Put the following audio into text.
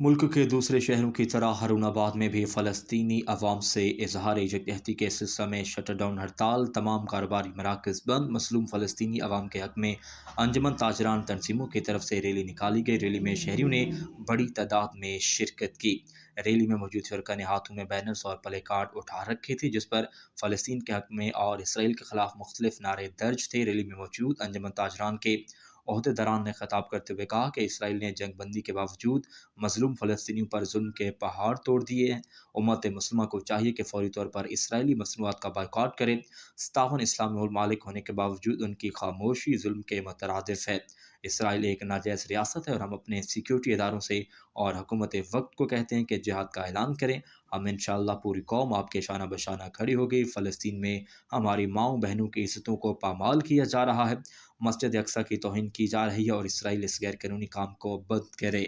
मुल्क के दूसरे शहरों की तरह हारूनाबाद में भी फ़लस्तीनी अवाम से इजहार यकजहती के सिलसिले में शटर डाउन हड़ताल, तमाम कारोबारी मराकज़ बंद। मसलूम फ़लस्तीनी अवाम के हक़ में अंजुमन ताजरान तंजीमों की तरफ से रैली निकाली गई। रैली में शहरियों ने बड़ी तादाद में शिरकत की। रैली में मौजूद फ़िरक़ा ने हाथों में बैनर्स और प्ले कार्ड उठा रखे थे, जिस पर फ़लस्तीन के हक़ में और इसराइल के ख़िलाफ़ मुख्तलिफ नारे दर्ज थे। रैली में मौजूद अंजुमन ताजरान के ओहदेदारान ने खिताब करते हुए कहा कि इसराइल ने जंग बंदी के बावजूद मजलूम फ़लस्तीनियों पर जुल्म के पहाड़ तोड़ दिए हैं। उम्मत मुस्लिमा को चाहिए कि फौरी तौर पर इसराइली मसनूआत का बायकॉट करे। 57 इस्लामी मालिक होने के बावजूद उनकी खामोशी जुल्म के मुतरादिफ है। इसराइल एक नाजायज़ रियासत है और हम अपने सिक्योरिटी इदारों से और हुकूमत वक्त को कहते हैं कि जिहाद का ऐलान करें। हम इंशाअल्लाह पूरी कौम आपके शाना बशाना खड़ी होगी। फ़लस्तीन में हमारी माओ बहनों की इज़्ज़तों को पामाल किया जा रहा है। मस्जिद अक्सा की तौहीन की जा रही है और इसराइल इस गैर कानूनी काम को बंद करे।